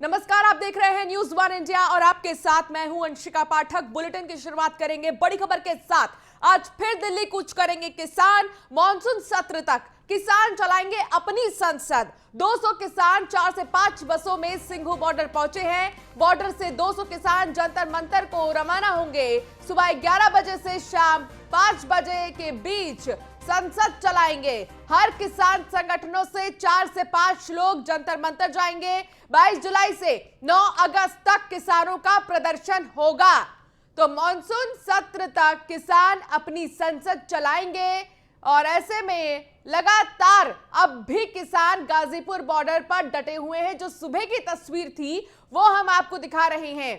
नमस्कार, आप देख रहे हैं न्यूज वन इंडिया और आपके साथ मैं हूं अंशिका पाठक। बुलेटिन की शुरुआत करेंगे बड़ी खबर के साथ। आज फिर दिल्ली कूच करेंगे किसान। मॉनसून सत्र तक किसान चलाएंगे अपनी संसद। 200 किसान 4 से 5 बसों में सिंघू बॉर्डर पहुंचे हैं। बॉर्डर से 200 किसान जंतर मंतर को रवाना होंगे। सुबह 11 बजे से शाम 5 बजे के बीच संसद चलाएंगे। हर किसान संगठनों से 4 से 5 लोग जंतर मंतर जाएंगे। 22 जुलाई से 9 अगस्त तक किसानों का प्रदर्शन होगा। तो मॉनसून सत्र तक किसान अपनी संसद चलाएंगे और ऐसे में लगातार अब भी किसान गाजीपुर बॉर्डर पर डटे हुए हैं। जो सुबह की तस्वीर थी वो हम आपको दिखा रहे हैं।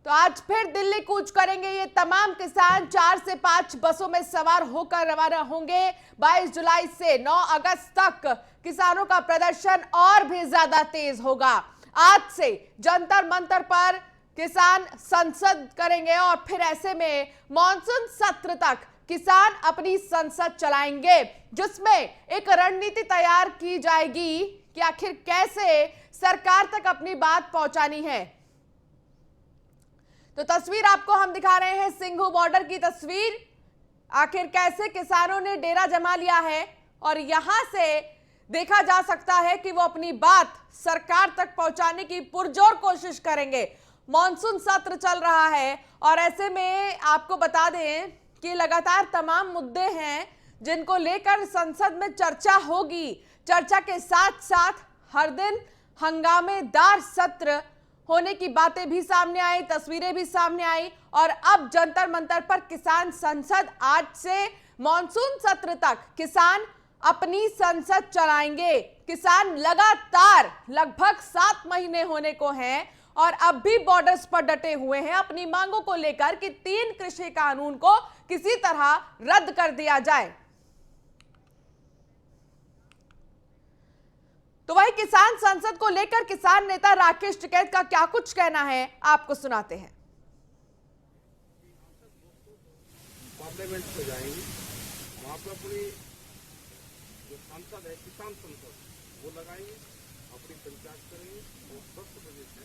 तो आज फिर दिल्ली कूच करेंगे ये तमाम किसान। 4 से 5 बसों में सवार होकर रवाना होंगे। 22 जुलाई से 9 अगस्त तक किसानों का प्रदर्शन और भी ज्यादा तेज होगा। आज से जंतर मंतर पर किसान संसद करेंगे और फिर ऐसे में मॉनसून सत्र तक किसान अपनी संसद चलाएंगे, जिसमें एक रणनीति तैयार की जाएगी कि आखिर कैसे सरकार तक अपनी बात पहुंचानी है। तो तस्वीर आपको हम दिखा रहे हैं सिंघू बॉर्डर की तस्वीर। आखिर कैसे किसानों ने डेरा जमा लिया है और यहां से देखा जा सकता है कि वो अपनी बात सरकार तक पहुंचाने की पुरजोर कोशिश करेंगे। मॉनसून सत्र चल रहा है और ऐसे में आपको बता दें कि लगातार तमाम मुद्दे हैं जिनको लेकर संसद में चर्चा होगी। चर्चा के साथ साथ हर दिन हंगामेदार सत्र होने की बातें भी सामने आई, तस्वीरें भी सामने आई और अब जंतर मंतर पर किसान संसद। आज से मॉनसून सत्र तक किसान अपनी संसद चलाएंगे। किसान लगातार लगभग 7 महीने होने को हैं और अब भी बॉर्डर्स पर डटे हुए हैं अपनी मांगों को लेकर कि 3 कृषि कानून को किसी तरह रद्द कर दिया जाए। तो वही किसान संसद को लेकर किसान नेता राकेश टिकैत का क्या कुछ कहना है, आपको सुनाते हैं। पार्लियामेंट में जाएंगे, वहां पर अपनी जो संसद है किसान संसद वो लगाएंगे, अपनी पंचायत करेंगे और 10 बजे से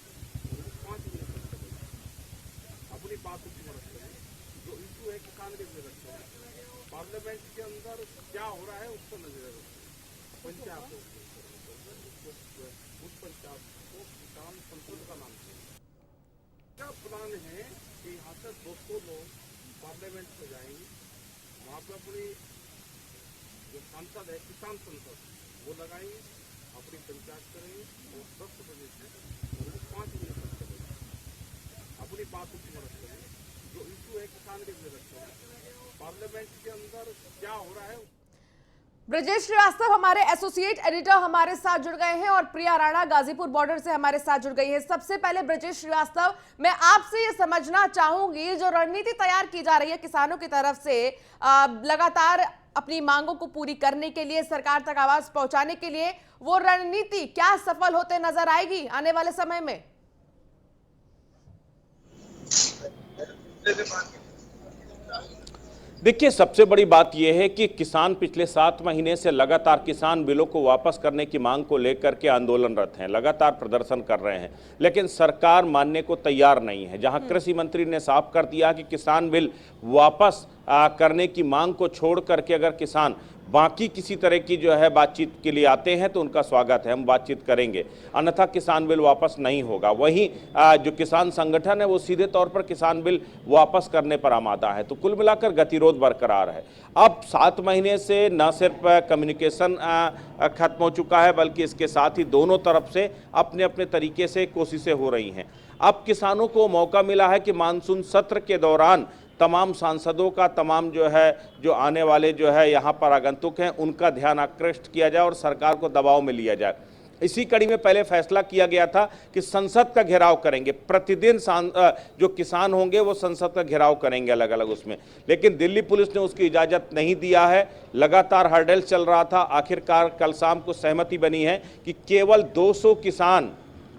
5 बजे तक अपनी बात को रखेंगे। जो इशू है किसान के लिए रखते हैं, पार्लियामेंट के अंदर क्या हो रहा है उस पर नजर रखें। पंचायत उस पंचायत को किसान संसद का नाम क्या प्लान है कि यहाँ से 200 लोग पार्लियामेंट में जाएंगे, वहाँ पर अपनी जो संसद है किसान संसद वो लगाएंगे, अपनी पंचायत करेंगे और 10 बजे से 5 बजे तक अपनी बात को रखेंगे। जो इशू है किसान के लिए रखते हैं, पार्लियामेंट के अंदर क्या हो रहा है। ब्रजेश श्रीवास्तव हमारे एसोसिएट एडिटर हमारे साथ जुड़ गए हैं और प्रिया राणा गाजीपुर बॉर्डर से हमारे साथ जुड़ गई है। सबसे पहले ब्रजेश श्रीवास्तव, मैं आपसे ये समझना चाहूंगी, जो रणनीति तैयार की जा रही है किसानों की तरफ से लगातार अपनी मांगों को पूरी करने के लिए, सरकार तक आवाज पहुंचाने के लिए, वो रणनीति क्या सफल होते नजर आएगी आने वाले समय में? देखिए, सबसे बड़ी बात यह है कि किसान पिछले 7 महीने से लगातार किसान बिलों को वापस करने की मांग को लेकर के आंदोलनरत हैं, लगातार प्रदर्शन कर रहे हैं, लेकिन सरकार मानने को तैयार नहीं है। जहां कृषि मंत्री ने साफ कर दिया कि किसान बिल वापस करने की मांग को छोड़ करके अगर किसान बाकी किसी तरह की जो है बातचीत के लिए आते हैं तो उनका स्वागत है, हम बातचीत करेंगे, अन्यथा किसान बिल वापस नहीं होगा। वहीं जो किसान संगठन है वो सीधे तौर पर किसान बिल वापस करने पर आमादा है। तो कुल मिलाकर गतिरोध बरकरार है। अब 7 महीने से न सिर्फ कम्युनिकेशन खत्म हो चुका है, बल्कि इसके साथ ही दोनों तरफ से अपने अपने तरीके से कोशिशें हो रही हैं। अब किसानों को मौका मिला है कि मानसून सत्र के दौरान तमाम सांसदों का, तमाम जो आने वाले यहाँ पर आगंतुक हैं उनका ध्यान आकृष्ट किया जाए और सरकार को दबाव में लिया जाए। इसी कड़ी में पहले फैसला किया गया था कि संसद का घेराव करेंगे, प्रतिदिन जो किसान होंगे वो संसद का घेराव करेंगे अलग अलग उसमें, लेकिन दिल्ली पुलिस ने उसकी इजाज़त नहीं दिया है। लगातार हर्डल चल रहा था, आखिरकार कल शाम को सहमति बनी है कि केवल 200 किसान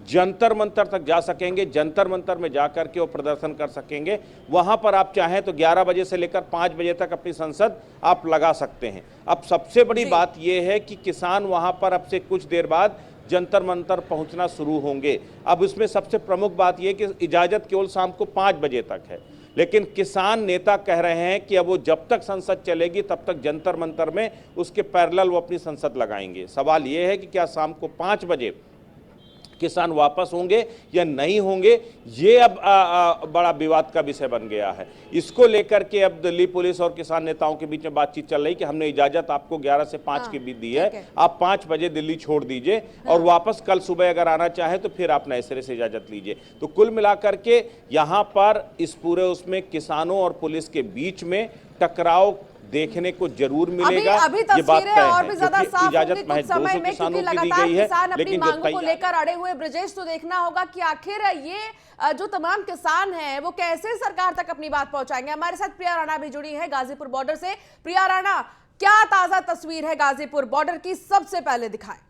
जंतर मंतर तक जा सकेंगे। जंतर मंतर में जाकर के वो प्रदर्शन कर सकेंगे। वहां पर आप चाहें तो 11 बजे से लेकर 5 बजे तक अपनी संसद आप लगा सकते हैं। अब सबसे बड़ी बात यह है कि किसान वहां पर अब से कुछ देर बाद जंतर मंतर पहुंचना शुरू होंगे। अब इसमें सबसे प्रमुख बात यह कि इजाज़त केवल शाम को 5 बजे तक है, लेकिन किसान नेता कह रहे हैं कि अब वो जब तक संसद चलेगी तब तक जंतर मंतर में उसके पैरेलल वो अपनी संसद लगाएंगे। सवाल ये है कि क्या शाम को 5 बजे किसान वापस होंगे या नहीं होंगे, ये अब बड़ा विवाद का विषय बन गया है। इसको लेकर के अब दिल्ली पुलिस और किसान नेताओं के बीच में बातचीत चल रही कि हमने इजाजत आपको 11 से 5 के बीच दी है, आप 5 बजे दिल्ली छोड़ दीजिए और वापस कल सुबह अगर आना चाहे तो फिर आप नए सिरे से इजाजत लीजिए। तो कुल मिलाकर के यहाँ पर इस पूरे उसमें किसानों और पुलिस के बीच में टकराव देखने को जरूर मिलेगा। अभी ये बात तस्वीरें तय और है, भी ज्यादा साफ होंगी इजाजत कुछ महज समय 200 में, किसानों क्योंकि की दी लगातार गई है, किसान अपनी लेकिन जो मांगों को लेकर अड़े हुए। ब्रजेश, तो देखना होगा कि आखिर ये जो तमाम किसान हैं वो कैसे सरकार तक अपनी बात पहुंचाएंगे। हमारे साथ प्रिया राणा भी जुड़ी है गाजीपुर बॉर्डर से। प्रिया राणा, क्या ताजा तस्वीर है गाजीपुर बॉर्डर की, सबसे पहले दिखाएं।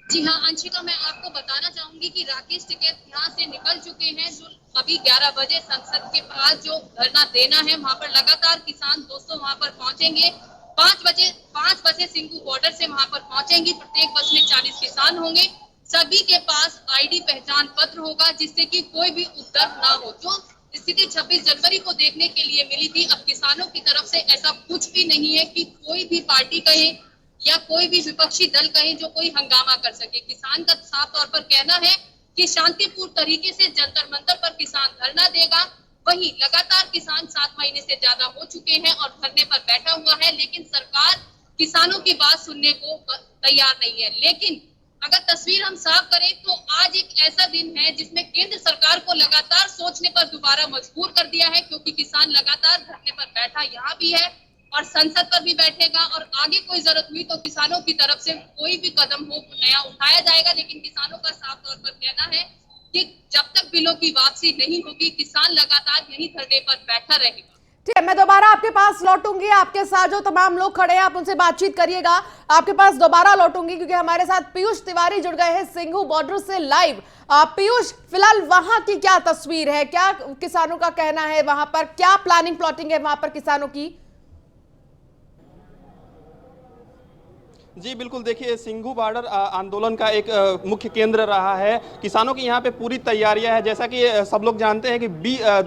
जी हाँ अंशिका, मैं आपको बताना चाहूंगी कि राकेश टिकैत यहाँ से निकल चुके हैं। जो अभी 11 बजे संसद के पास जो धरना देना है वहाँ पर लगातार किसान दोस्तों वहाँ पर पहुंचेंगे। 5 बजे सिंघू बॉर्डर से वहाँ पर पहुंचेंगी। प्रत्येक बस में 40 किसान होंगे। सभी के पास आईडी पहचान पत्र होगा जिससे कि कोई भी उपद्रव ना हो। जो स्थिति 26 जनवरी को देखने के लिए मिली थी, अब किसानों की तरफ से ऐसा कुछ भी नहीं है कि कोई भी पार्टी कहे या कोई भी विपक्षी दल कहे जो कोई हंगामा कर सके। किसान का साफ तौर पर कहना है कि शांतिपूर्ण तरीके से जंतर मंतर पर किसान धरना देगा। वहीं लगातार किसान 7 महीने से ज्यादा हो चुके हैं और धरने पर बैठा हुआ है, लेकिन सरकार किसानों की बात सुनने को तैयार नहीं है। लेकिन अगर तस्वीर हम साफ करें तो आज एक ऐसा दिन है जिसमें केंद्र सरकार को लगातार सोचने पर दोबारा मजबूर कर दिया है, क्योंकि किसान लगातार धरने पर बैठा यहाँ भी है और संसद पर भी बैठेगा और आगे कोई जरूरत हुई तो किसानों की तरफ से कोई भी कदम हो नया उठाया जाएगा। लेकिन किसानों का साफ तौर पर कहना है कि जब तक बिलों की वापसी नहीं होगी किसान लगातार यही धरने पर बैठा रहेगा। ठीक है, मैं दोबारा आपके पास लौटूंगी। आपके साथ जो तमाम लोग खड़े हैं आप उनसे बातचीत करिएगा। आपके पास दोबारा लौटूंगी क्योंकि हमारे साथ पीयूष तिवारी जुड़ गए हैं सिंघू बॉर्डर से लाइव। पीयूष, फिलहाल वहां की क्या तस्वीर है, क्या किसानों का कहना है, वहां पर क्या प्लानिंग प्लॉटिंग है वहां पर किसानों की? जी बिल्कुल, देखिए सिंघू बॉर्डर आंदोलन का एक मुख्य केंद्र रहा है। किसानों की यहाँ पे पूरी तैयारियां है। जैसा कि सब लोग जानते हैं कि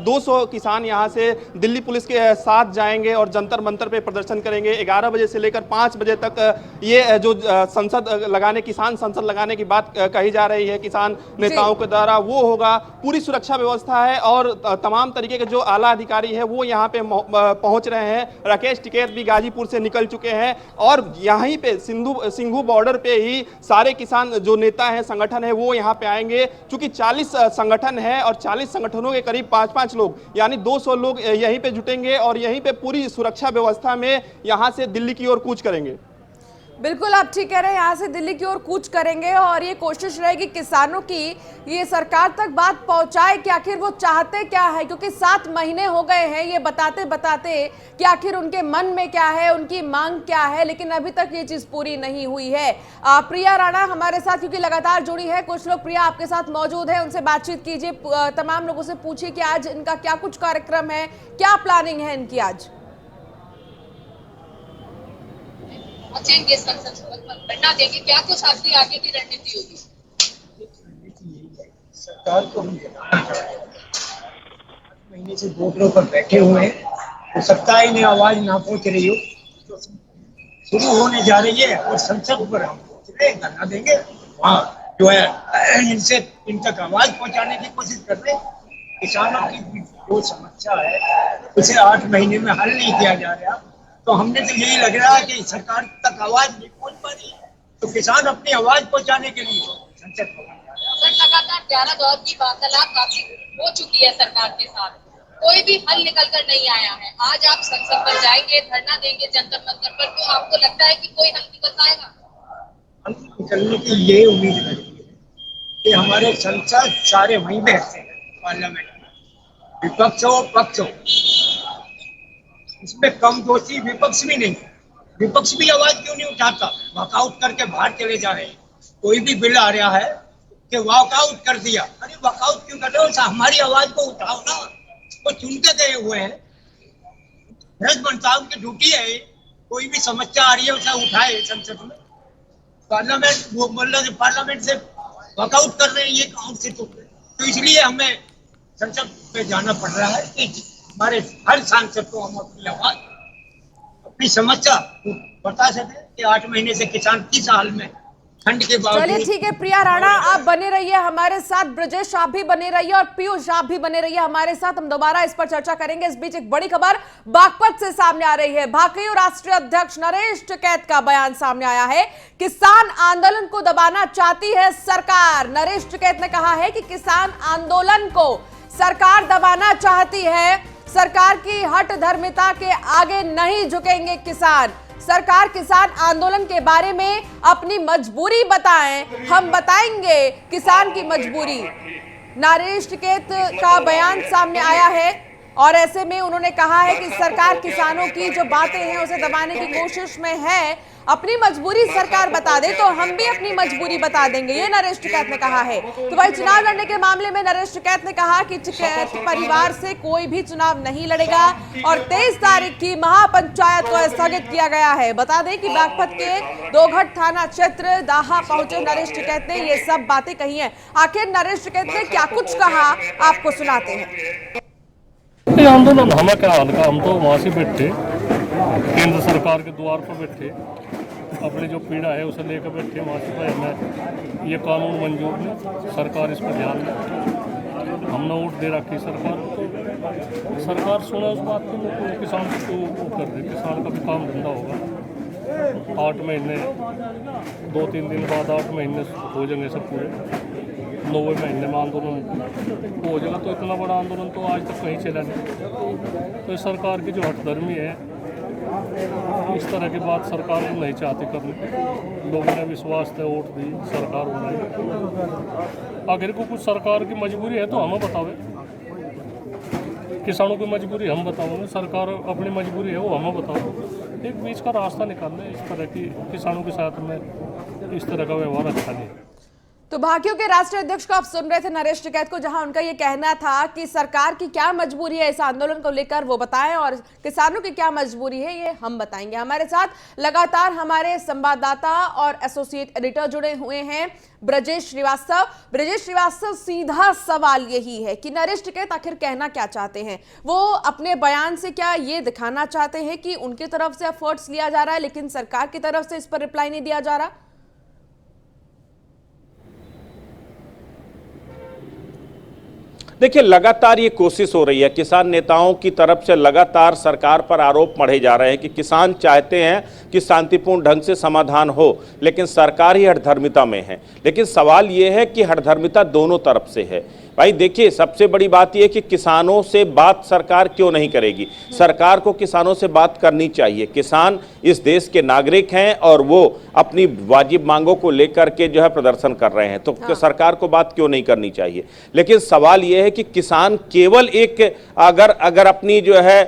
200 किसान यहाँ से दिल्ली पुलिस के साथ जाएंगे और जंतर मंतर पे प्रदर्शन करेंगे। 11 बजे से लेकर 5 बजे तक ये जो संसद लगाने, किसान संसद लगाने की बात कही जा रही है किसान नेताओं के द्वारा, वो होगा। पूरी सुरक्षा व्यवस्था है और तमाम तरीके के जो आला अधिकारी है वो यहाँ पे पहुँच रहे हैं। राकेश टिकैत भी गाजीपुर से निकल चुके हैं और यहीं पे सिंघू बॉर्डर पे ही सारे किसान जो नेता हैं, संगठन है, वो यहाँ पे आएंगे। चूंकि 40 संगठन है और 40 संगठनों के करीब 5-5 लोग यानी 200 लोग यहीं पे जुटेंगे और यहीं पे पूरी सुरक्षा व्यवस्था में यहाँ से दिल्ली की ओर कूच करेंगे। बिल्कुल, आप ठीक कह रहे हैं, यहाँ से दिल्ली की ओर कूच करेंगे और ये कोशिश रहेगी किसानों की ये सरकार तक बात पहुंचाए कि आखिर वो चाहते क्या है, क्योंकि 7 महीने हो गए हैं ये बताते बताते कि आखिर उनके मन में क्या है, उनकी मांग क्या है, लेकिन अभी तक ये चीज पूरी नहीं हुई है। प्रिया राणा हमारे साथ क्योंकि लगातार जुड़ी है, कुछ लोग प्रिया आपके साथ मौजूद है, उनसे बातचीत कीजिए, तमाम लोगों से पूछिए कि आज इनका क्या कुछ कार्यक्रम है, क्या प्लानिंग है इनकी आज। पहुंचेंगे संसद पर धरना देंगे, क्या कुछ आपकी आगे की रणनीति होगी? सरकार को हम बताना चाहते हैं, 8 महीने से बॉर्डरों पर बैठे हुए हैं, हो सकता है इन्हें आवाज ना पहुंच रही हो, तो शुरू होने जा रही है और संसद पर हम पहुंच रहे हैं, धरना देंगे। वहाँ जो है इनसे इन तक आवाज पहुंचाने की कोशिश कर रहे हैं। किसानों की जो समस्या है उसे 8 महीने में हल नहीं किया जा रहा, तो हमने तो यही लग रहा है कि सरकार तक आवाज नहीं पहुंच पा रही, तो किसान अपनी आवाज पहुंचाने के लिए संसद भवन जा रहे हैं। लगातार 11 दौर की वार्तालाप काफी हो चुकी है सरकार के साथ, कोई भी हल निकल कर नहीं आया है। आज आप संसद पर जाएंगे, धरना देंगे जंतर मंतर पर, तो आपको लगता है कि कोई हल निकल आएगा? हल निकलने की ये उम्मीद करती है कि हमारे संसद सारे वहीं बैठते हैं पार्लियामेंट में, विपक्ष हो पक्ष हो, इसमें कम दोषी विपक्ष भी नहीं। विपक्ष भी आवाज क्यों नहीं उठाता, वॉकआउट करके बाहर चले जा रहे हैं। कोई भी बिल आ रहा है कि वॉकआउट कर दिया, अरे वॉकआउट क्यों कर रहे हो, हमारी आवाज को उठाओ ना, वो चुन के गए हुए हैं। फर्ज बनता है, उनकी ड्यूटी है, कोई भी समस्या आ रही है उसे उठाए संसद में। पार्लियामेंट वो मतलब पार्लियामेंट से वॉकआउट कर रहे हैं ये काम से, तो इसलिए हमें संसद पे जाना पड़ रहा है कि हमारे हर सांसद को हम अपनी आवाज, अपनी समस्या बता सके कि 8 महीने से किसान किस हाल में ठंड के चलिए बावजूद। ठीक है, प्रिया राणा आप बने रहिए हमारे साथ, ब्रजेश आप भी बने रहिए और पीयूष आप भी बने रहिए हमारे साथ, हम दोबारा इस पर चर्चा करेंगे। इस बीच एक बड़ी खबर बागपत से सामने आ रही है। भाकयू राष्ट्रीय अध्यक्ष नरेश टिकैत का बयान सामने आया है। किसान आंदोलन को दबाना चाहती है सरकार। नरेश टिकैत ने कहा है कि किसान आंदोलन को सरकार दबाना चाहती है, सरकार की हठ धर्मिता के आगे नहीं झुकेंगे किसान। सरकार किसान आंदोलन के बारे में अपनी मजबूरी बताएं, हम बताएंगे किसान की मजबूरी। नरेश टिकैत का बयान सामने आया है और ऐसे में उन्होंने कहा है कि सरकार किसानों की जो बातें हैं उसे दबाने की कोशिश में है। अपनी मजबूरी सरकार बता दे तो हम भी अपनी मजबूरी बता देंगे, ये नरेश टिकैत ने कहा है। तो भाई चुनाव लड़ने के मामले में नरेश टिकैत ने कहा कि टिकैत परिवार से कोई भी चुनाव नहीं लड़ेगा और 23 तारीख की महापंचायत को स्थगित किया गया है। बता दें कि बागपत के दोघट थाना क्षेत्र दाहा पहुंचे नरेश टिकैत ने ये सब बातें कही हैं। आखिर नरेश टिकैत ने क्या कुछ कहा, आपको सुनाते हैं। ये आंदोलन हमें क्या हाल का, हम तो वहाँ से बैठे केंद्र सरकार के द्वार पर बैठे, अपनी जो पीड़ा है उसे लेकर बैठे वहाँ से। भाई हमें ये कानून मंजूर नहीं, सरकार इस पर ध्यान दे। हमने वोट दे रखी सरकार को, सरकार सुने उस बात को, किसान को वो कर दे, किसान का भी काम धंधा होगा। 8 महीने 2-3 दिन बाद 8 महीने हो जाएंगे सब पूरे, 9वें महीने में आंदोलन हो जाएगा। तो इतना बड़ा आंदोलन तो आज तक कहीं चला नहीं। तो सरकार की जो हठधर्मी है, इस तरह की बात सरकार को नहीं चाहती करनी। लोगों ने विश्वास से वोट दी, सरकार हो रही। आखिर को कुछ सरकार की मजबूरी है तो हमें बतावे, किसानों की मजबूरी हम बताओगे, सरकार अपनी मजबूरी है वो हमें बताओ। एक बीच का रास्ता निकालना है, इस तरह की किसानों के साथ में इस तरह का व्यवहार अच्छा नहीं है। तो भाकयू के राष्ट्रीय अध्यक्ष को आप सुन रहे थे नरेश टिकैत को, जहां उनका ये कहना था कि सरकार की क्या मजबूरी है इस आंदोलन को लेकर वो बताएं और किसानों की क्या मजबूरी है ये हम बताएंगे। हमारे साथ लगातार हमारे संवाददाता और एसोसिएट एडिटर जुड़े हुए हैं ब्रजेश श्रीवास्तव। ब्रजेश श्रीवास्तव, सीधा सवाल यही है कि नरेश टिकैत आखिर कहना क्या चाहते हैं? वो अपने बयान से क्या ये दिखाना चाहते हैं कि उनकी तरफ से एफर्ट्स लिया जा रहा है लेकिन सरकार की तरफ से इस पर रिप्लाई नहीं दिया जा रहा? देखिए, लगातार ये कोशिश हो रही है, किसान नेताओं की तरफ से लगातार सरकार पर आरोप मढ़े जा रहे हैं कि किसान चाहते हैं कि शांतिपूर्ण ढंग से समाधान हो, लेकिन सरकार ही हठधर्मिता में है। लेकिन सवाल ये है कि हठधर्मिता दोनों तरफ से है। भाई देखिए, सबसे बड़ी बात यह कि किसानों से बात सरकार क्यों नहीं करेगी? सरकार को किसानों से बात करनी चाहिए। किसान इस देश के नागरिक हैं और वो अपनी वाजिब मांगों को लेकर के जो है प्रदर्शन कर रहे हैं, तो सरकार को बात क्यों नहीं करनी चाहिए? लेकिन सवाल यह है कि किसान केवल एक अगर अपनी जो है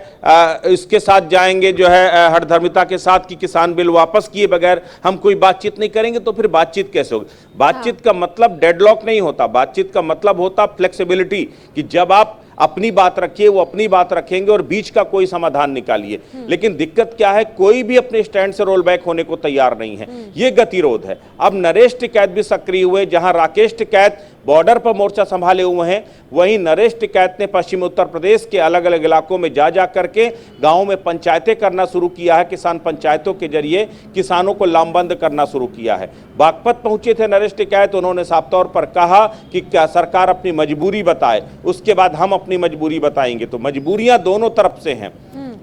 इसके साथ जाएंगे जो है हठधर्मिता के साथ कि किसान बिल वापस किए बगैर हम कोई बातचीत नहीं करेंगे, तो फिर बातचीत कैसे होगी? बातचीत का मतलब डेडलॉक नहीं होता, बातचीत का मतलब होता फ्लेक्सिबिलिटी, कि जब आप अपनी बात रखिए वो अपनी बात रखेंगे और बीच का कोई समाधान निकालिए। लेकिन दिक्कत क्या है, कोई भी अपने स्टैंड से रोल बैक होने को तैयार नहीं है, ये गतिरोध है। अब नरेश टिकैत भी सक्रिय हुए, जहां राकेश टिकैत बॉर्डर पर मोर्चा संभाले हुए हैं, वहीं नरेश टिकैत ने पश्चिमी उत्तर प्रदेश के अलग अलग इलाकों में जा करके गांव में पंचायतें करना शुरू किया है। किसान पंचायतों के जरिए किसानों को लामबंद करना शुरू किया है। बागपत पहुंचे थे नरेश टिकैत, उन्होंने साफ तौर पर कहा कि क्या सरकार अपनी मजबूरी बताए, उसके बाद हम अपनी मजबूरी बताएंगे। तो मजबूरियां दोनों तरफ से हैं,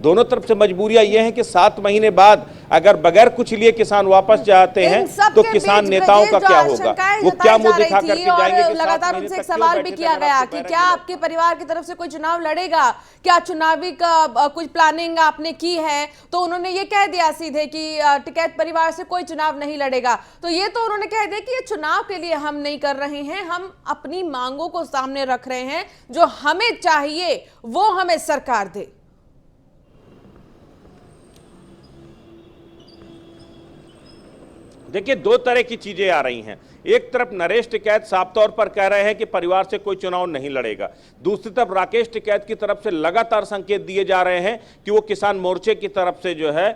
दोनों तरफ से मजबूरियां ये हैं कि 7 महीने बाद अगर बगैर कुछ लिए किसान वापस जाते हैं तो किसान नेताओं का क्या होगा? वो क्या मुंह दिखा करके जाएंगे? लगातार उनसे एक सवाल भी किया गया कि क्या आपके परिवार की तरफ से कोई चुनाव लड़ेगा, क्या चुनावी का कुछ प्लानिंग आपने की है? तो उन्होंने ये कह दिया सीधे कि टिकैत परिवार से कोई चुनाव नहीं लड़ेगा। तो ये तो उन्होंने कह दिया कि ये चुनाव के लिए हम नहीं कर रहे हैं, हम अपनी मांगों को सामने रख रहे हैं, जो हमें चाहिए वो हमें सरकार दे। देखिए, दो तरह की चीजें आ रही हैं। एक तरफ नरेश टिकैत साफ तौर पर कह रहे हैं कि परिवार से कोई चुनाव नहीं लड़ेगा, दूसरी तरफ राकेश टिकैत की तरफ से लगातार संकेत दिए जा रहे हैं कि वो किसान मोर्चे की तरफ से जो है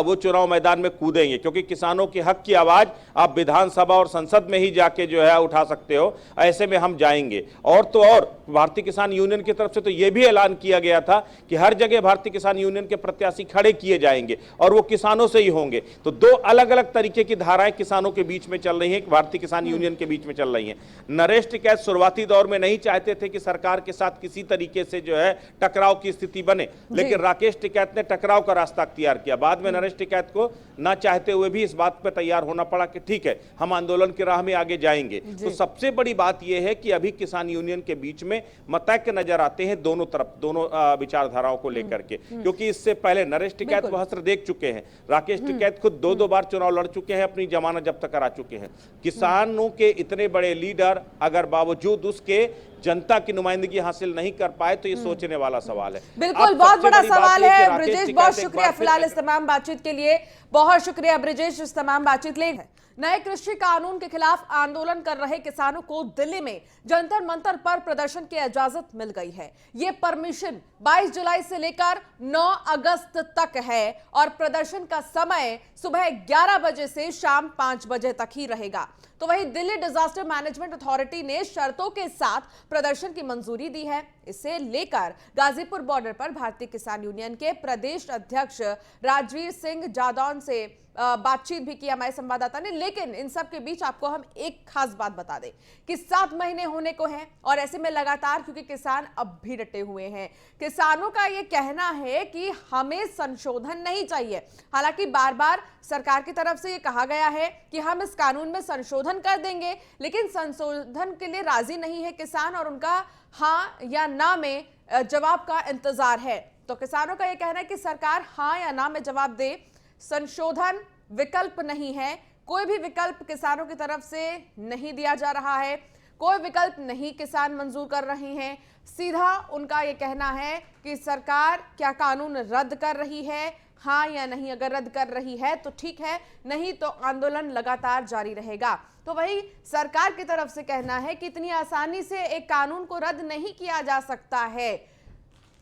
वो चुनाव मैदान में कूदेंगे, क्योंकि किसानों के हक की आवाज आप विधानसभा और संसद में ही जाके जो है उठा सकते हो, ऐसे में हम जाएंगे। और तो और भारतीय किसान यूनियन की तरफ से तो यह भी ऐलान किया गया था कि हर जगह भारतीय किसान यूनियन के प्रत्याशी खड़े किए जाएंगे और वो किसानों से ही होंगे। तो दो अलग अलग तरीके की धाराएं किसानों के बीच में चल रही हैं, भारतीय किसान यूनियन के बीच में चल रही हैं। नरेश टिकैत शुरुआती दौर में नहीं चाहते थे कि सरकार के साथ किसी तरीके से जो है टकराव की स्थिति बने, लेकिन राकेश टिकैत ने टकराव का रास्ता अख्तियार किया। बाद में नरेश टिकैत को ना चाहते हुए भी इस बात पर तैयार होना पड़ा कि ठीक है, हम आंदोलन की राह में आगे जाएंगे। तो सबसे बड़ी बात यह है कि अभी किसान यूनियन के बीच में मतैक्य नजर आते हैं दोनों तरफ, दोनों विचारधाराओं को लेकर के, क्योंकि इससे पहले नरेश टिकैत वो हस्त्र देख चुके हैं, राकेश टिकैत खुद दो बार चुनाव लड़ चुके हैं, अपनी जमानत जब्त करा चुके हैं। किसानों के इतने बड़े लीडर अगर बावजूद उसके जनता की नुमाइंदगी हासिल नहीं कर पाए तो ये सोचने वाला सवाल है। बिल्कुल, बहुत बड़ा सवाल है। ब्रिजेश, बहुत शुक्रिया फिलहाल इस तमाम बातचीत के लिए। बहुत शुक्रिया ब्रिजेश, इस तमाम बातचीत ले। नए कृषि कानून के खिलाफ आंदोलन कर रहे किसानों को दिल्ली में जंतर मंतर पर प्रदर्शन की इजाजत मिल गई है। ये परमिशन 22 जुलाई से लेकर 9 अगस्त तक है और प्रदर्शन का समय सुबह 11 बजे से शाम 5 बजे तक ही रहेगा। तो वहीं दिल्ली डिजास्टर मैनेजमेंट अथॉरिटी ने शर्तों के साथ प्रदर्शन की मंजूरी दी है। इसे लेकर गाजीपुर बॉर्डर पर भारतीय किसान यूनियन के प्रदेश अध्यक्ष राजवीर सिंह जादौन से बातचीत भी की हमारे संवाददाता ने। लेकिन इन सब के बीच आपको हम एक खास बात बता दें कि 7 महीने होने को हैं और ऐसे में लगातार, क्योंकि किसान अब भी डटे हुए हैं, किसानों का ये कहना है कि हमें संशोधन नहीं चाहिए। हालांकि बार बार सरकार की तरफ से ये कहा गया है कि हम इस कानून में संशोधन कर देंगे, लेकिन संशोधन के लिए राजी नहीं है किसान और उनका हाँ या ना में जवाब का इंतजार है। तो किसानों का यह कहना है कि सरकार हाँ या ना में जवाब दे, संशोधन विकल्प नहीं है। कोई भी विकल्प किसानों की तरफ से नहीं दिया जा रहा है, कोई विकल्प नहीं किसान मंजूर कर रहे हैं। सीधा उनका यह कहना है कि सरकार क्या कानून रद्द कर रही है, हाँ या नहीं। अगर रद्द कर रही है तो ठीक है, नहीं तो आंदोलन लगातार जारी रहेगा। तो वही सरकार की तरफ से कहना है कि इतनी आसानी से एक कानून को रद्द नहीं किया जा सकता है,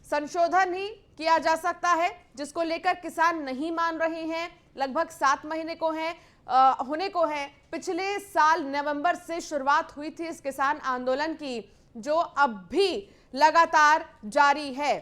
संशोधन ही किया जा सकता है, जिसको लेकर किसान नहीं मान रहे हैं। लगभग 7 महीने को होने को है। पिछले साल नवंबर से शुरुआत हुई थी इस किसान आंदोलन की, जो अब भी लगातार जारी है।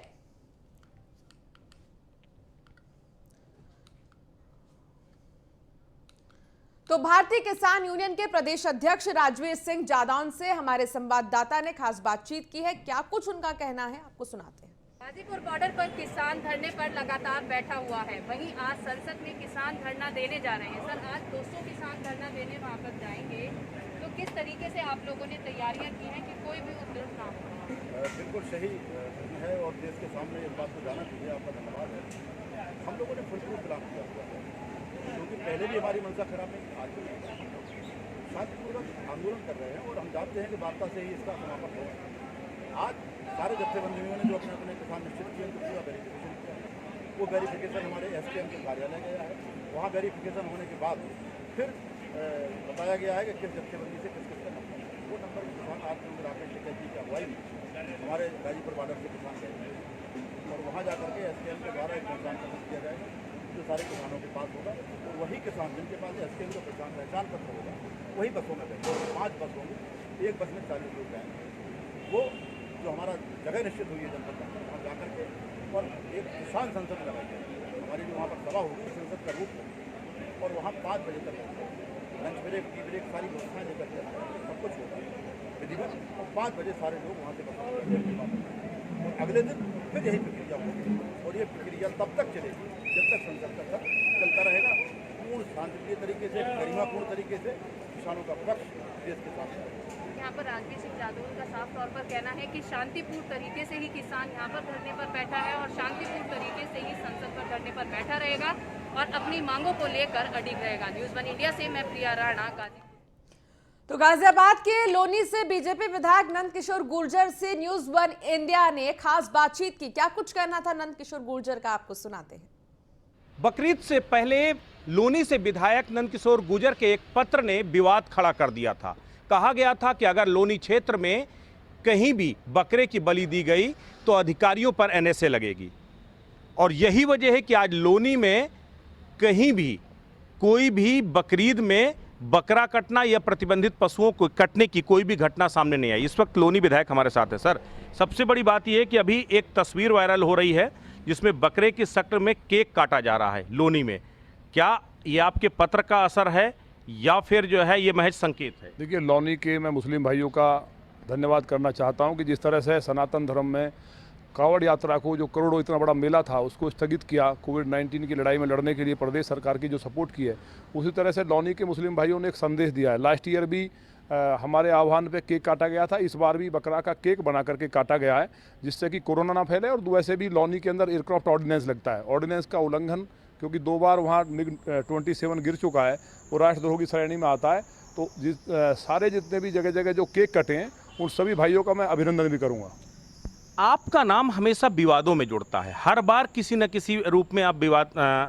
तो भारतीय किसान यूनियन के प्रदेश अध्यक्ष राजवीर सिंह जादौन से हमारे संवाददाता ने खास बातचीत की है। क्या कुछ उनका कहना है, आपको सुनाते हैं। गाजीपुर बॉर्डर पर किसान धरने पर लगातार बैठा हुआ है। वहीं आज संसद में किसान धरना देने जा रहे हैं। सर, आज 200 किसान धरना देने वहाँ पर जाएंगे, तो किस तरीके से आप लोगों ने तैयारियां की हैं कि कोई भी उद्योग ना हो? बिल्कुल सही है और देश के सामने इस बात को जाना चाहिए। आपका धन्यवाद है। हम लोगों ने फुल प्रूफ प्लान किया हुआ है, क्योंकि पहले भी हमारी मंशा खराब नहीं, आज भी शांतिपूर्वक आंदोलन कर रहे हैं और हम जानते हैं कि वार्ता से ही इसका समापन होगा। आज सारे जत्थेबंदियों ने जो अपने अपने किसान निश्चित किए उनको पूरा वेरिफिकेशन किया है। वो वेरिफिकेशन हमारे SKM के कार्यालय गया है। वहाँ वेरिफिकेशन होने के बाद फिर बताया गया है कि किस जत्थेबंदी से किस का नंबर, वो नंबर के किसान आज जो राकेश टिकैत जी की अगुवाई में हमारे गाजीपुर बॉर्डर से किसान गए और वहाँ जाकर के SKM के द्वारा एक पहचान पत्र दिया जाएगा जो सारे किसानों के पास होगा और वही किसान जिनके पास SKM का पहचान पत्र होगा वही बसों में जाएंगे। 5 बस होंगी, एक बस में 40 लोग जाएंगे। वो जो हमारा जगह निश्चित हुई है जनपद में, वहाँ जाकर के और एक किसान संसद लगाई जाएगी। हमारी जो वहाँ पर सभा होगी संसद का रूप में, और वहाँ 5 बजे तक लंच ब्रेक, टी ब्रेक, सारी व्यवस्थाएं लेकर के सब कुछ होगा विधिवत, और 5 बजे सारे लोग वहाँ से बस और अगले दिन फिर यही प्रक्रिया होगी और ये प्रक्रिया तब तक चलेगी जब तक संसद का तक चलता रहेगा। पूर्ण शांतिप्रिय तरीके से, गरिमापूर्ण तरीके से किसानों का पक्ष देश के सामने। यहाँ पर राजवीर सिंह जादौन का साफ तौर पर कहना है कि शांतिपूर्ण तरीके से ही किसान यहाँ पर धरने पर बैठा है और शांतिपूर्ण तरीके से ही संसद पर धरने पर बैठा रहेगा और अपनी मांगों को लेकर अडिग रहेगा। न्यूज़ 1 इंडिया से मैं प्रिया राणा, गाजीपुर। तो गाजियाबाद के लोनी से बीजेपी विधायक नंद किशोर गुर्जर से न्यूज़ 1 इंडिया ने खास बातचीत की। क्या कुछ कहना था नंद किशोर गुर्जर का, आपको सुनाते हैं। बकरीद से पहले लोनी से विधायक नंदकिशोर गुर्जर के एक पत्र ने विवाद खड़ा कर दिया था। कहा गया था कि अगर लोनी क्षेत्र में कहीं भी बकरे की बलि दी गई तो अधिकारियों पर एनएसए लगेगी। और यही वजह है कि आज लोनी में कहीं भी कोई भी बकरीद में बकरा कटना या प्रतिबंधित पशुओं को कटने की कोई भी घटना सामने नहीं आई। इस वक्त लोनी विधायक हमारे साथ है। सर, सबसे बड़ी बात यह है कि अभी एक तस्वीर वायरल हो रही है जिसमें बकरे की शक्ल में केक काटा जा रहा है लोनी में। क्या ये आपके पत्र का असर है या फिर जो है ये महज संकेत है? देखिए, लोनी के मैं मुस्लिम भाइयों का धन्यवाद करना चाहता हूं कि जिस तरह से सनातन धर्म में कावड़ यात्रा को, जो करोड़ों इतना बड़ा मेला था, उसको स्थगित किया कोविड-19 की लड़ाई में लड़ने के लिए प्रदेश सरकार की जो सपोर्ट की है, उसी तरह से लोनी के मुस्लिम भाइयों ने एक संदेश दिया है। लास्ट ईयर भी हमारे आह्वान पे केक काटा गया था, इस बार भी बकरा का केक बना करके काटा गया है जिससे कि कोरोना ना फैले। और वैसे भी लोनी के अंदर एयरक्राफ्ट ऑर्डिनेंस लगता है, ऑर्डिनेंस का उल्लंघन, क्योंकि 2 बार वहाँ MiG-27 गिर चुका है, वो राष्ट्रद्रोह की श्रेणी में आता है। तो सारे जितने भी जगह जगह जो केक कटे हैं उन सभी भाइयों का मैं अभिनंदन भी करूँगा। आपका नाम हमेशा विवादों में जुड़ता है, हर बार किसी न किसी रूप में आप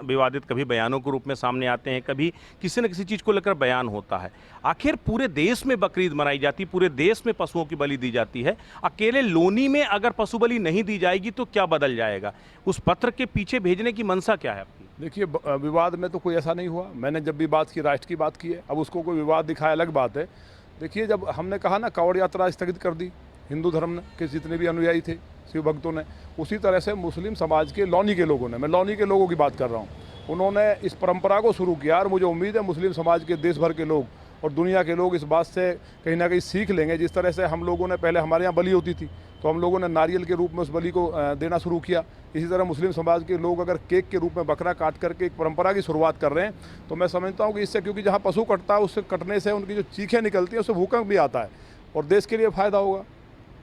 विवादित कभी बयानों के रूप में सामने आते हैं, कभी किसी न किसी चीज़ को लेकर बयान होता है। आखिर पूरे देश में बकरीद मनाई जाती, पूरे देश में पशुओं की बलि दी जाती है, अकेले लोनी में अगर पशु बलि नहीं दी जाएगी तो क्या बदल जाएगा? उस पत्र के पीछे भेजने की मंशा क्या है आपकी? देखिए, विवाद में तो कोई ऐसा नहीं हुआ। मैंने जब भी बात की, राष्ट्र की बात की है। अब उसको कोई विवाद दिखाया अलग बात है। देखिए, जब हमने कहा ना कावड़ यात्रा स्थगित कर दी हिंदू धर्म के जितने भी अनुयायी थे, शिव भक्तों ने, उसी तरह से मुस्लिम समाज के लोनी के लोगों ने, मैं लोनी के लोगों की बात कर रहा हूँ, उन्होंने इस परंपरा को शुरू किया। और मुझे उम्मीद है मुस्लिम समाज के देश भर के लोग और दुनिया के लोग इस बात से कहीं ना कहीं सीख लेंगे। जिस तरह से हम लोगों ने पहले, हमारे यहाँ बलि होती थी तो हम लोगों ने नारियल के रूप में उस बलि को देना शुरू किया, इसी तरह मुस्लिम समाज के लोग अगर केक के रूप में बकरा काट करके एक परंपरा की शुरुआत कर रहे हैं तो मैं समझता हूँ कि इससे, क्योंकि जहाँ पशु कटता है उससे कटने से उनकी जो चीखें निकलती हैं उससे भूकंप भी आता है और देश के लिए फ़ायदा होगा।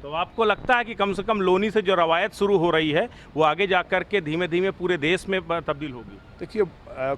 तो आपको लगता है कि कम से कम लोनी से जो रवायत शुरू हो रही है वो आगे जाकर के धीमे धीमे पूरे देश में तब्दील होगी? देखिए,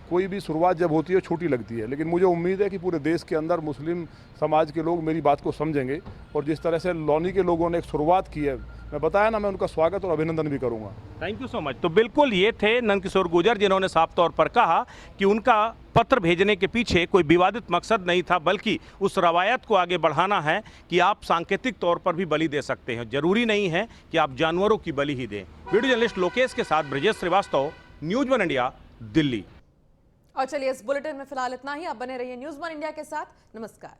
कोई भी शुरुआत जब होती है छोटी लगती है, लेकिन मुझे उम्मीद है कि पूरे देश के अंदर मुस्लिम समाज के लोग मेरी बात को समझेंगे। और जिस तरह से लोनी के लोगों ने एक शुरुआत की है, मैं बताया ना, मैं उनका स्वागत और अभिनंदन भी करूंगा। Thank you so much. तो बिल्कुल ये थे नंदकिशोर गुर्जर, जिन्होंने साफ तौर पर कहा कि उनका पत्र भेजने के पीछे कोई विवादित मकसद नहीं था, बल्कि उस रवायत को आगे बढ़ाना है कि आप सांकेतिक तौर पर भी बलि दे सकते हैं, जरूरी नहीं है कि आप जानवरों की बलि ही दें। वीडियो जर्नलिस्ट लोकेश के साथ ब्रजेश श्रीवास्तव, न्यूज़ 1 इंडिया, दिल्ली। और चलिए, इस बुलेटिन में फिलहाल इतना ही। आप बने रहिए न्यूज़ 1 इंडिया के साथ। नमस्कार।